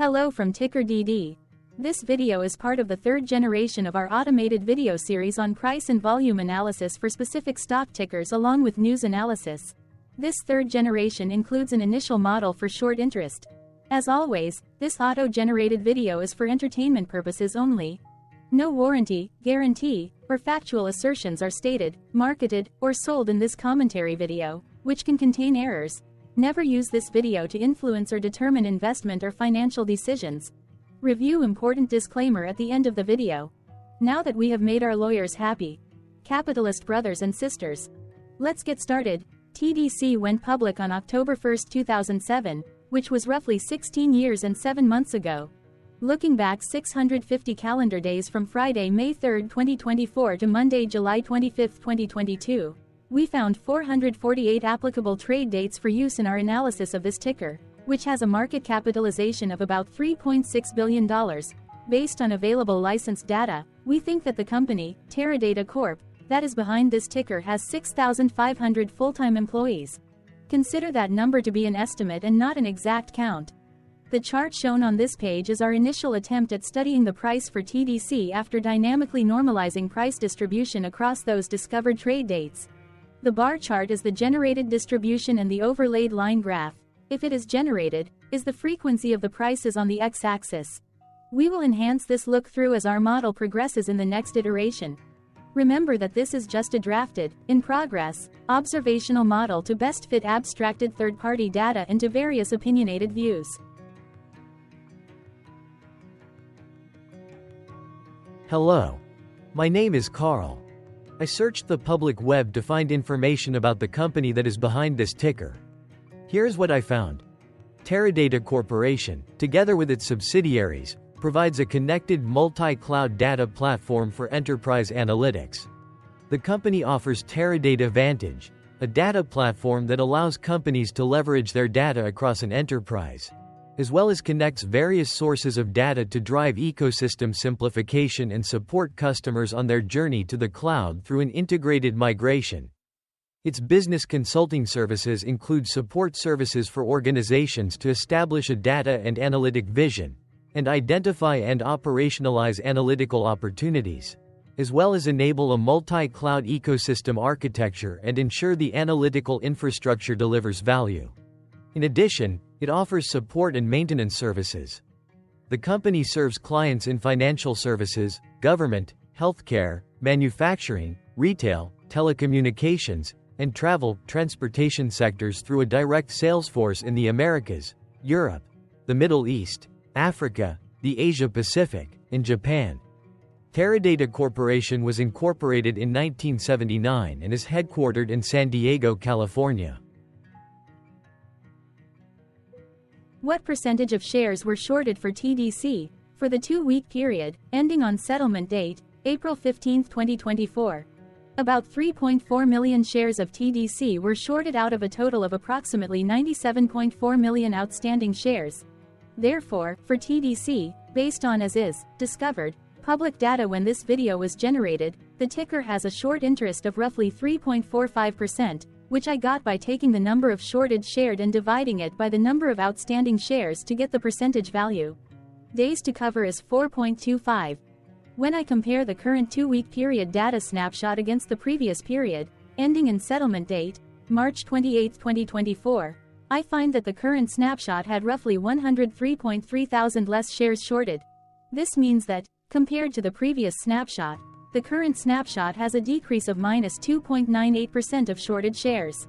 Hello from TickerDD. This video is part of the third generation of our automated video series on price and volume analysis for specific stock tickers along with news analysis. This third generation includes an initial model for short interest. As always, this auto-generated video is for entertainment purposes only. No warranty, guarantee, or factual assertions are stated, marketed, or sold in this commentary video, which can contain errors. Never use this video to influence or determine investment or financial decisions. Review important disclaimer at the end of the video. Now that we have made our lawyers happy, capitalist brothers and sisters, let's get started. TDC went public on October 1, 2007, which was roughly 16 years and 7 months ago. Looking back 650 calendar days from Friday, May 3, 2024 to Monday, July 25, 2022, we found 448 applicable trade dates for use in our analysis of this ticker, which has a market capitalization of about $3.6 billion. Based on available licensed data, we think that the company, TickerDD Corp., that is behind this ticker has 6,500 full-time employees. Consider that number to be an estimate and not an exact count. The chart shown on this page is our initial attempt at studying the price for TDC after dynamically normalizing price distribution across those discovered trade dates. The bar chart is the generated distribution and the overlaid line graph, if it is generated, is the frequency of the prices on the x-axis. We will enhance this look-through as our model progresses in the next iteration. Remember that this is just a drafted, in progress, observational model to best fit abstracted third-party data into various opinionated views. Hello. My name is Carl. I searched the public web to find information about the company that is behind this ticker. Here's what I found. TickerDD Corporation, together with its subsidiaries, provides a connected multi-cloud data platform for enterprise analytics. The company offers TickerDD Vantage, a data platform that allows companies to leverage their data across an enterprise, as well as connects various sources of data to drive ecosystem simplification and support customers on their journey to the cloud through an integrated migration. Its business consulting services include support services for organizations to establish a data and analytic vision, and identify and operationalize analytical opportunities, as well as enable a multi-cloud ecosystem architecture and ensure the analytical infrastructure delivers value. In addition, it offers support and maintenance services. The company serves clients in financial services, government, healthcare, manufacturing, retail, telecommunications, and transportation sectors through a direct sales force in the Americas, Europe, the Middle East, Africa, the Asia-Pacific, and Japan. TickerDD Corporation was incorporated in 1979 and is headquartered in San Diego, California. What percentage of shares were shorted for TDC for the 2-week period, ending on settlement date, April 15, 2024? About 3.4 million shares of TDC were shorted out of a total of approximately 97.4 million outstanding shares. Therefore, for TDC, based on as is, discovered, public data when this video was generated, the ticker has a short interest of roughly 3.45%, which I got by taking the number of shorted shared and dividing it by the number of outstanding shares to get the percentage value. Days to cover is 4.25. When I compare the current 2-week period data snapshot against the previous period, ending in settlement date, March 28, 2024, I find that the current snapshot had roughly 103.3 thousand less shares shorted. This means that, compared to the previous snapshot, the current snapshot has a decrease of minus 2.98% of shorted shares.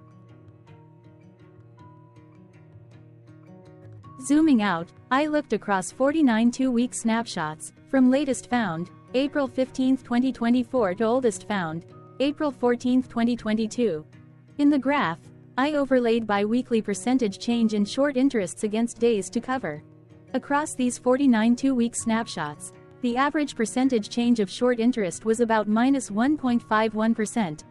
Zooming out, I looked across 49 2-week snapshots, from latest found, April 15, 2024 to oldest found, April 14, 2022. In the graph, I overlaid bi-weekly percentage change in short interests against days to cover. Across these 49 2-week snapshots, the average percentage change of short interest was about minus 1.51%.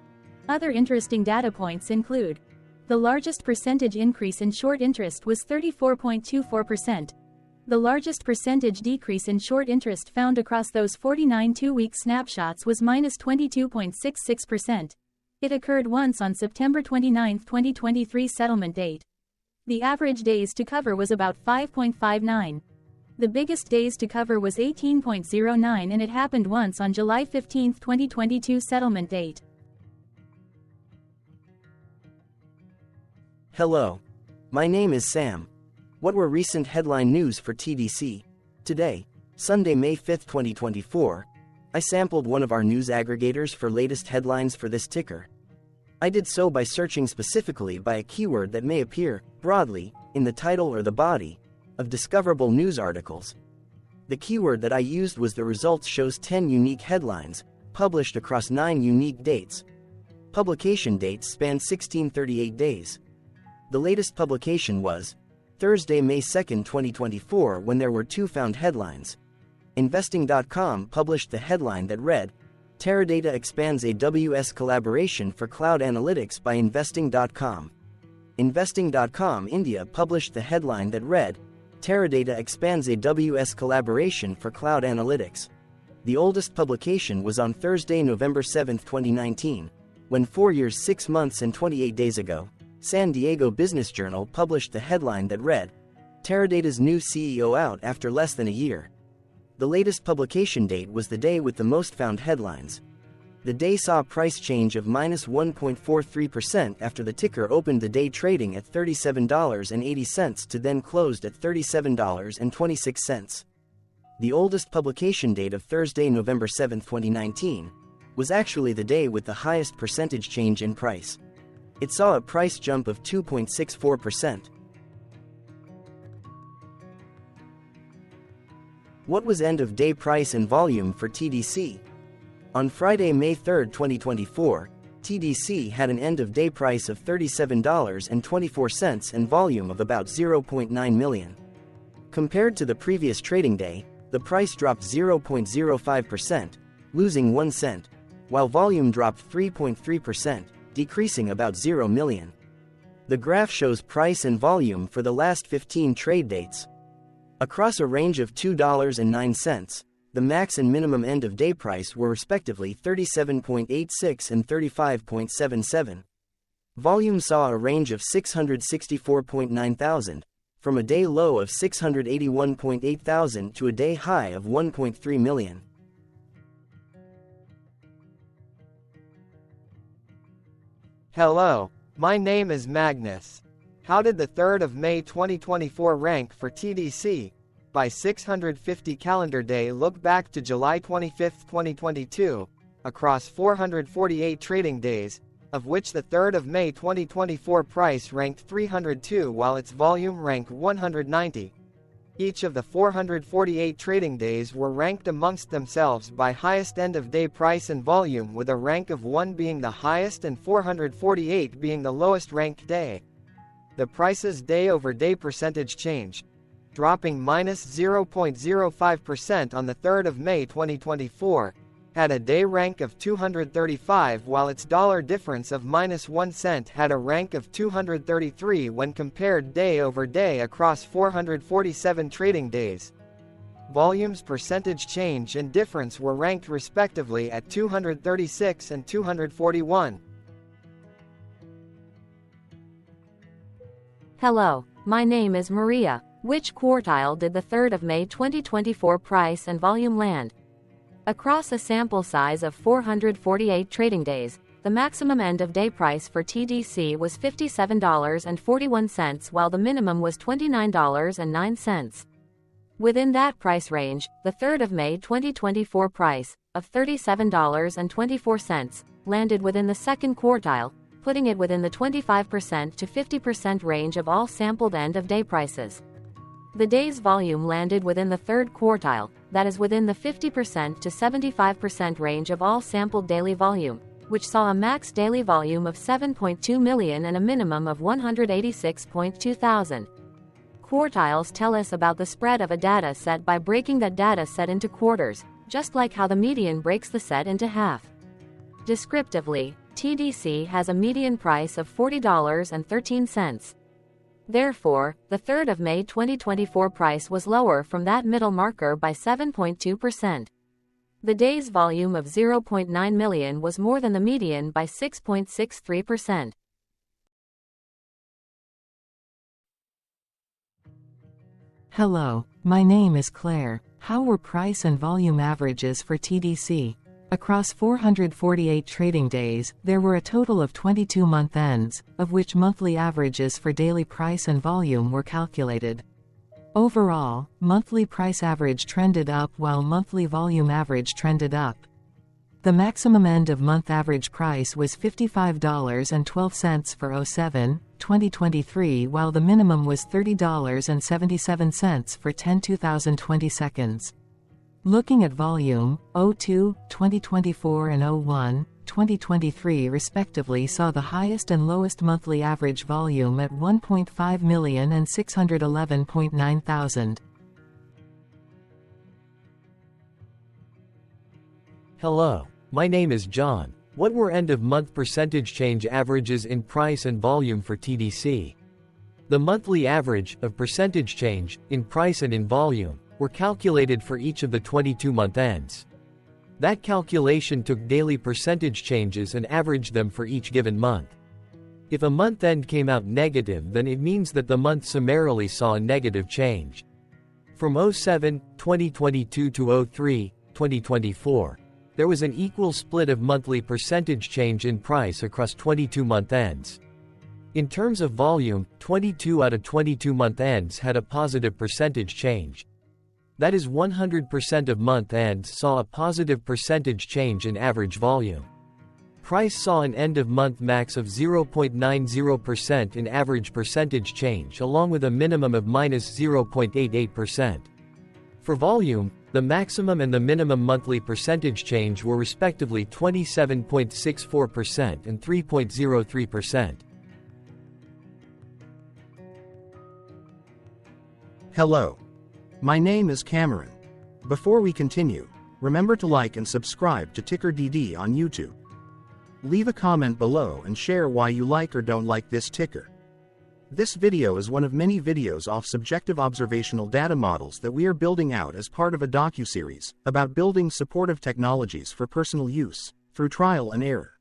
Other interesting data points include: the largest percentage increase in short interest was 34.24%. The largest percentage decrease in short interest found across those 49 2-week snapshots was minus 22.66%. It occurred once on September 29, 2023 settlement date. The average days to cover was about 5.59. The biggest days to cover was 18.09 and it happened once on July 15, 2022 settlement date. Hello. My name is Sam. What were recent headline news for TDC? Today, Sunday, May 5, 2024, I sampled one of our news aggregators for latest headlines for this ticker. I did so by searching specifically by a keyword that may appear, broadly, in the title or the body of discoverable news articles. The keyword that I used was the results shows 10 unique headlines, published across 9 unique dates. Publication dates span 1638 days. The latest publication was Thursday, May 2, 2024, when there were 2 found headlines. Investing.com published the headline that read, TerraData expands AWS collaboration for cloud analytics by Investing.com. Investing.com India published the headline that read, TerraData expands AWS collaboration for cloud analytics. The oldest publication was on Thursday, November 7, 2019, when 4 years, 6 months and 28 days ago, San Diego Business Journal published the headline that read, TerraData's new CEO out after less than a year. The latest publication date was the day with the most found headlines. The day saw a price change of -1.43% after the ticker opened the day trading at $37.80 to then closed at $37.26. The oldest publication date of Thursday, November 7, 2019, was actually the day with the highest percentage change in price. It saw a price jump of 2.64%. What was end-of-day price and volume for TDC? On Friday, May 3, 2024, TDC had an end-of-day price of $37.24 and volume of about 0.9 million. Compared to the previous trading day, the price dropped 0.05%, losing 1 cent, while volume dropped 3.3%, decreasing about 0 million. The graph shows price and volume for the last 15 trade dates. Across a range of $2.09, the max and minimum end-of-day price were respectively 37.86 and 35.77. Volume saw a range of 664.9 thousand, from a day low of 681.8 thousand to a day high of 1.3 million. Hello, my name is Magnus. How did the 3rd of May 2024 rank for TDC? By 650 calendar day look back to July 25, 2022, across 448 trading days, of which the 3rd of May 2024 price ranked 302 while its volume ranked 190. Each of the 448 trading days were ranked amongst themselves by highest end-of-day price and volume, with a rank of 1 being the highest and 448 being the lowest ranked day. The price's day-over-day percentage change, dropping -0.05% on the 3rd of May 2024, had a day rank of 235 while its dollar difference of -1 cent had a rank of 233 when compared day over day across 447 trading days. Volume's percentage change and difference were ranked respectively at 236 and 241. Hello, my name is Maria. Which quartile did the 3rd of May 2024 price and volume land? Across a sample size of 448 trading days, the maximum end-of-day price for TDC was $57.41 while the minimum was $29.09. Within that price range, the 3rd of May 2024 price, of $37.24, landed within the second quartile, putting it within the 25% to 50% range of all sampled end-of-day prices. The day's volume landed within the third quartile, that is within the 50% to 75% range of all sampled daily volume, which saw a max daily volume of 7.2 million and a minimum of 186.2 thousand. Quartiles tell us about the spread of a data set by breaking that data set into quarters, just like how the median breaks the set into half. Descriptively, TDC has a median price of $40.13. Therefore, the 3rd of May 2024 price was lower from that middle marker by 7.2%. The day's volume of 0.9 million was more than the median by 6.63%. Hello, my name is Claire. How were price and volume averages for TDC? Across 448 trading days, there were a total of 22 month ends, of which monthly averages for daily price and volume were calculated. Overall, monthly price average trended up while monthly volume average trended up. The maximum end-of-month average price was $55.12 for 07/2023, while the minimum was $30.77 for 10/2020 seconds. Looking at volume, 02/2024 and 01/2023 respectively saw the highest and lowest monthly average volume at 1.5 million and 611.9 thousand. Hello, my name is John. What were end-of-month percentage change averages in price and volume for TDC? The monthly average of percentage change in price and in volume were calculated for each of the 22-month ends. That calculation took daily percentage changes and averaged them for each given month. If a month end came out negative, then it means that the month summarily saw a negative change. From 07/2022 to 03/2024, there was an equal split of monthly percentage change in price across 22 month ends. In terms of volume, 22 out of 22 month ends had a positive percentage change. That is, 100% of month ends saw a positive percentage change in average volume. Price saw an end-of-month max of 0.90% in average percentage change, along with a minimum of -0.88%. For volume, the maximum and the minimum monthly percentage change were respectively 27.64% and 3.03%. Hello. My name is Cameron. Before we continue, remember to like and subscribe to TickerDD on YouTube. Leave a comment below and share why you like or don't like this ticker. This video is one of many videos off subjective observational data models that we are building out as part of a docuseries about building supportive technologies for personal use through trial and error.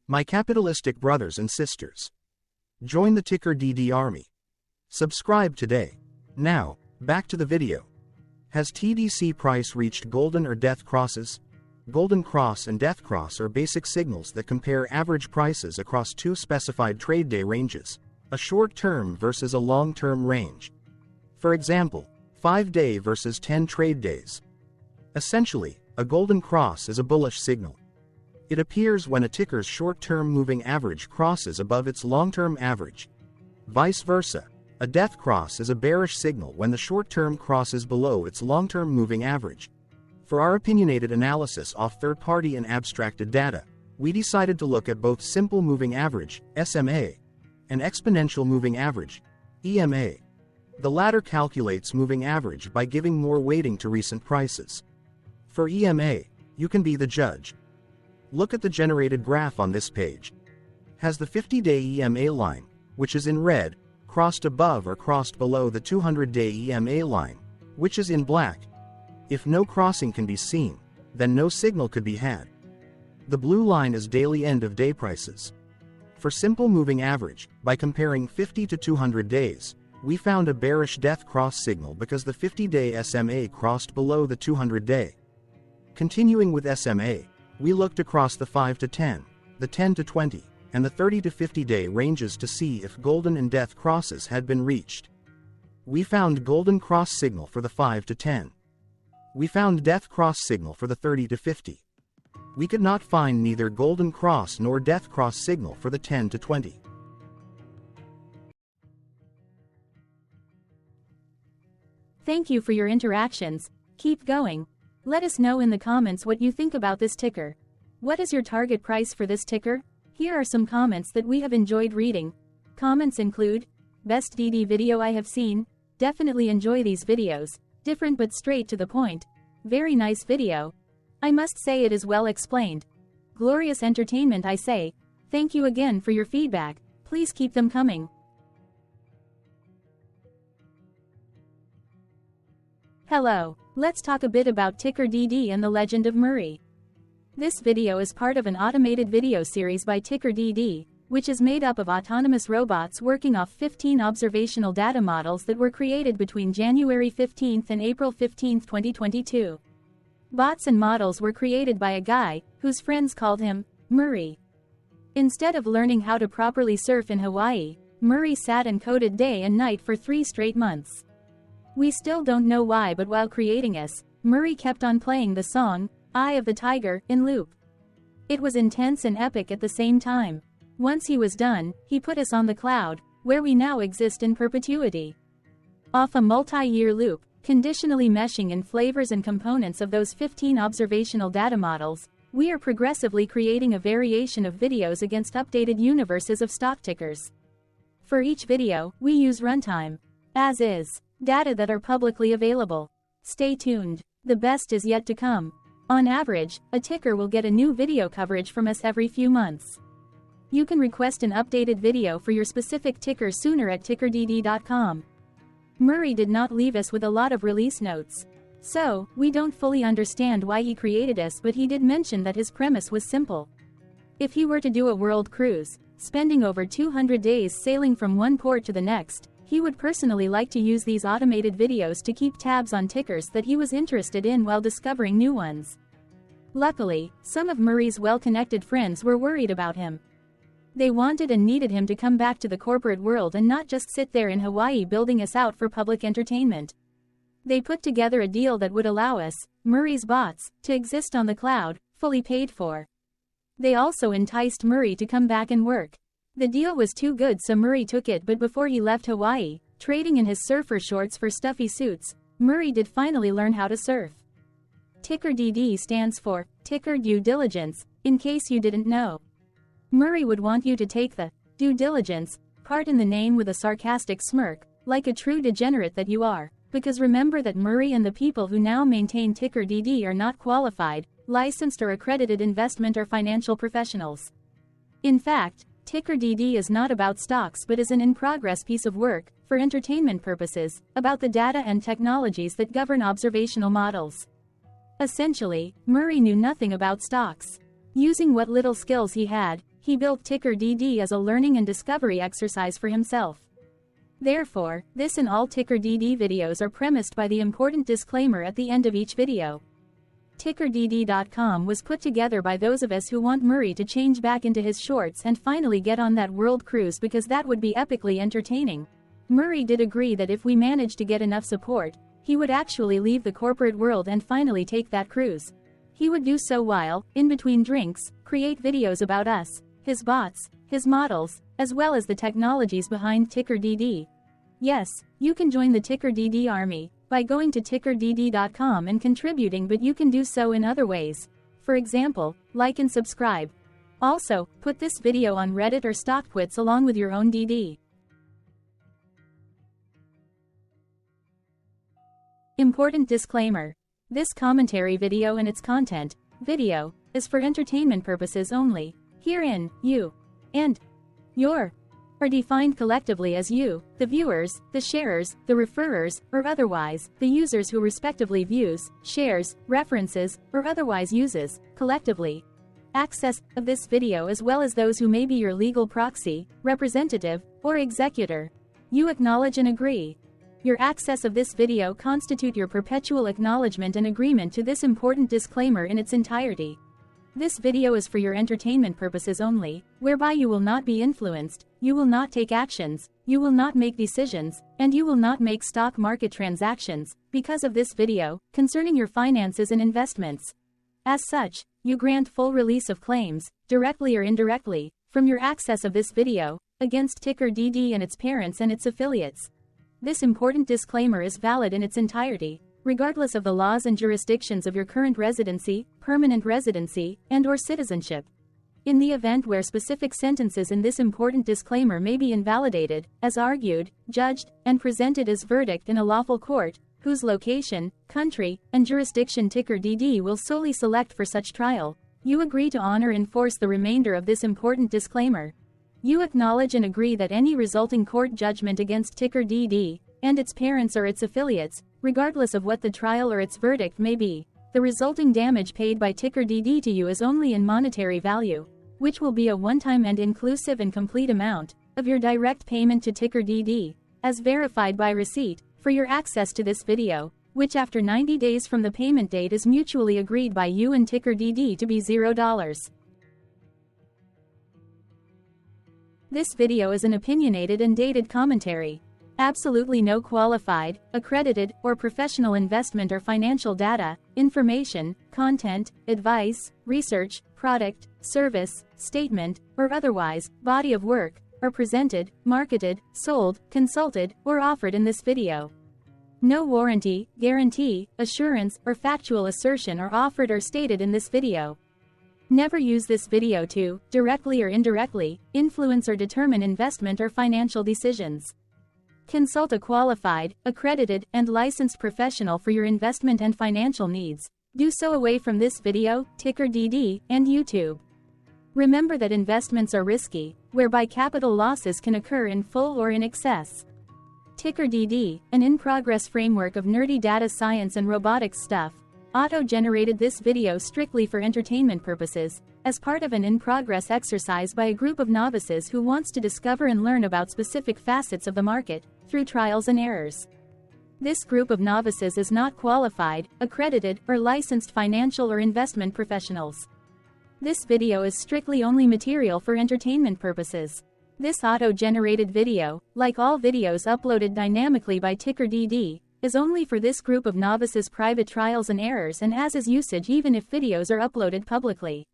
My capitalistic brothers and sisters, join the TickerDD army. Subscribe today. Now, back to the video. Has TDC price reached golden or death crosses? Golden cross and death cross are basic signals that compare average prices across two specified trade day ranges, a short-term versus a long-term range. For example, 5-day versus 10 trade days. Essentially, a golden cross is a bullish signal. It appears when a ticker's short-term moving average crosses above its long-term average. Vice versa, a death cross is a bearish signal when the short-term crosses below its long-term moving average. For our opinionated analysis off third-party and abstracted data, we decided to look at both simple moving average, SMA, and exponential moving average, EMA. The latter calculates moving average by giving more weighting to recent prices. For EMA, you can be the judge. Look at the generated graph on this page. Has the 50-day EMA line, which is in red, crossed above or crossed below the 200-day EMA line, which is in black? If no crossing can be seen, then no signal could be had. The blue line is daily end-of-day prices. For simple moving average, by comparing 50 to 200 days, we found a bearish death cross signal because the 50-day SMA crossed below the 200-day. Continuing with SMA, we looked across the 5 to 10, the 10 to 20, and the 30 to 50-day ranges to see if golden and death crosses had been reached. We found golden cross signal for the 5 to 10. We found death cross signal for the 30 to 50. We could not find neither golden cross nor death cross signal for the 10 to 20. Thank you for your interactions. Keep going. Let us know in the comments what you think about this ticker. What is your target price for this ticker? Here are some comments that we have enjoyed reading. Comments include, best DD video I have seen, definitely enjoy these videos, different but straight to the point. Very nice video. I must say it is well explained. Glorious entertainment I say. Thank you again for your feedback, please keep them coming. Hello, let's talk a bit about TickerDD and the Legend of Murray. This video is part of an automated video series by TickerDD, which is made up of autonomous robots working off 15 observational data models that were created between January 15 and April 15, 2022. Bots and models were created by a guy, whose friends called him Murray. Instead of learning how to properly surf in Hawaii, Murray sat and coded day and night for 3 straight months. We still don't know why, but while creating us, Murray kept on playing the song, Eye of the Tiger, in loop. It was intense and epic at the same time. Once he was done, he put us on the cloud, where we now exist in perpetuity. Off a multi-year loop, conditionally meshing in flavors and components of those 15 observational data models, we are progressively creating a variation of videos against updated universes of stock tickers. For each video, we use runtime, as is, data that are publicly available. Stay tuned. The best is yet to come. On average, a ticker will get a new video coverage from us every few months. You can request an updated video for your specific ticker sooner at TickerDD.com. Murray did not leave us with a lot of release notes. So, we don't fully understand why he created us, but he did mention that his premise was simple. If he were to do a world cruise, spending over 200 days sailing from one port to the next, he would personally like to use these automated videos to keep tabs on tickers that he was interested in while discovering new ones. Luckily, some of Murray's well-connected friends were worried about him. They wanted and needed him to come back to the corporate world and not just sit there in Hawaii building us out for public entertainment. They put together a deal that would allow us, Murray's bots, to exist on the cloud, fully paid for. They also enticed Murray to come back and work. The deal was too good, so Murray took it, but before he left Hawaii, trading in his surfer shorts for stuffy suits, Murray did finally learn how to surf. TickerDD stands for Ticker Due Diligence, in case you didn't know. Murray would want you to take the due diligence part in the name with a sarcastic smirk, like a true degenerate that you are, because remember that Murray and the people who now maintain TickerDD are not qualified, licensed or accredited investment or financial professionals. In fact, TickerDD is not about stocks but is an in-progress piece of work, for entertainment purposes, about the data and technologies that govern observational models. Essentially, Murray knew nothing about stocks. Using what little skills he had, he built TickerDD as a learning and discovery exercise for himself. Therefore, this and all TickerDD videos are premised by the important disclaimer at the end of each video. TickerDD.com was put together by those of us who want Murray to change back into his shorts and finally get on that world cruise, because that would be epically entertaining. Murray did agree that if we managed to get enough support, he would actually leave the corporate world and finally take that cruise. He would do so while, in between drinks, create videos about us, his bots, his models, as well as the technologies behind TickerDD. Yes, you can join the TickerDD army by going to TickerDD.com and contributing, but you can do so in other ways. For example, like and subscribe. Also, put this video on Reddit or StockTwits along with your own DD. Important disclaimer. This commentary video and its content, video, is for entertainment purposes only. Herein, you and your are defined collectively as you, the viewers, the sharers, the referrers, or otherwise, the users who respectively views, shares, references, or otherwise uses, collectively, access of this video, as well as those who may be your legal proxy, representative, or executor. You acknowledge and agree. Your access of this video constitute your perpetual acknowledgement and agreement to this important disclaimer in its entirety. This video is for your entertainment purposes only, whereby you will not be influenced, you will not take actions, you will not make decisions, and you will not make stock market transactions, because of this video, concerning your finances and investments. As such, you grant full release of claims, directly or indirectly, from your access of this video, against TickerDD and its parents and its affiliates. This important disclaimer is valid in its entirety, regardless of the laws and jurisdictions of your current residency, permanent residency, and/or citizenship. In the event where specific sentences in this important disclaimer may be invalidated, as argued, judged, and presented as verdict in a lawful court, whose location, country, and jurisdiction TickerDD will solely select for such trial, you agree to honor and enforce the remainder of this important disclaimer. You acknowledge and agree that any resulting court judgment against TickerDD and its parents or its affiliates, regardless of what the trial or its verdict may be, the resulting damage paid by TickerDD to you is only in monetary value. which will be a one-time and inclusive and complete amount of your direct payment to TickerDD, as verified by receipt, for your access to this video, which after 90 days from the payment date is mutually agreed by you and TickerDD to be $0. This video is an opinionated and dated commentary. Absolutely no qualified, accredited, or professional investment or financial data, information, content, advice, research, product, service, statement, or otherwise, body of work, are presented, marketed, sold, consulted, or offered in this video. No warranty, guarantee, assurance, or factual assertion are offered or stated in this video. Never use this video to, directly or indirectly, influence or determine investment or financial decisions. Consult a qualified, accredited, and licensed professional for your investment and financial needs. Do so away from this video, TickerDD, and YouTube. Remember that investments are risky, whereby capital losses can occur in full or in excess. TickerDD, an in-progress framework of nerdy data science and robotics stuff, auto-generated this video strictly for entertainment purposes, as part of an in-progress exercise by a group of novices who wants to discover and learn about specific facets of the market, through trials and errors. This group of novices is not qualified, accredited, or licensed financial or investment professionals. This video is strictly only material for entertainment purposes. This auto-generated video, like all videos uploaded dynamically by TickerDD, is only for this group of novices' private trials and errors and as is usage even if videos are uploaded publicly.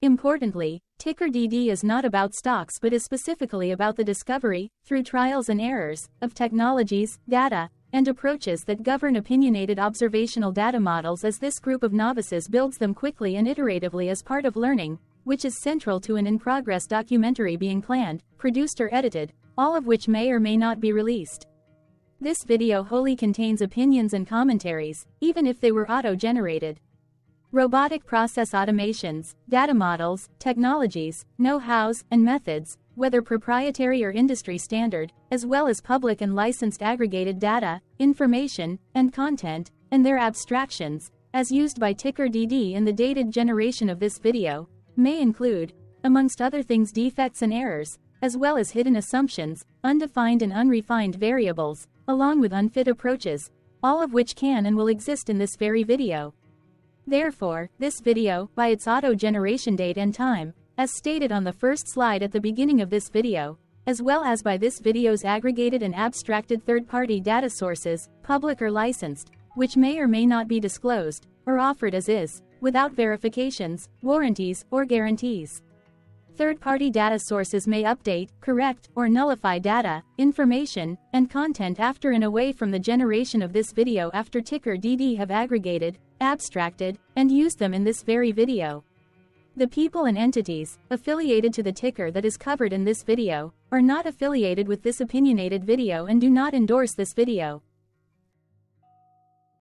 Importantly, TickerDD is not about stocks but is specifically about the discovery, through trials and errors, of technologies, data, and approaches that govern opinionated observational data models as this group of novices builds them quickly and iteratively as part of learning, which is central to an in-progress documentary being planned, produced or edited, all of which may or may not be released. This video wholly contains opinions and commentaries, even if they were auto-generated. Robotic process automations, data models, technologies, know-hows, and methods, whether proprietary or industry standard, as well as public and licensed aggregated data, information, and content, and their abstractions, as used by TickerDD in the dated generation of this video, may include, amongst other things, defects and errors, as well as hidden assumptions, undefined and unrefined variables, along with unfit approaches, all of which can and will exist in this very video. Therefore, this video, by its auto-generation date and time, as stated on the first slide at the beginning of this video, as well as by this video's aggregated and abstracted third-party data sources, public or licensed, which may or may not be disclosed, or offered as is, without verifications, warranties, or guarantees. Third-party data sources may update, correct, or nullify data, information, and content after and away from the generation of this video after TickerDD have aggregated, abstracted, and used them in this very video. The people and entities, affiliated to the ticker that is covered in this video, are not affiliated with this opinionated video and do not endorse this video.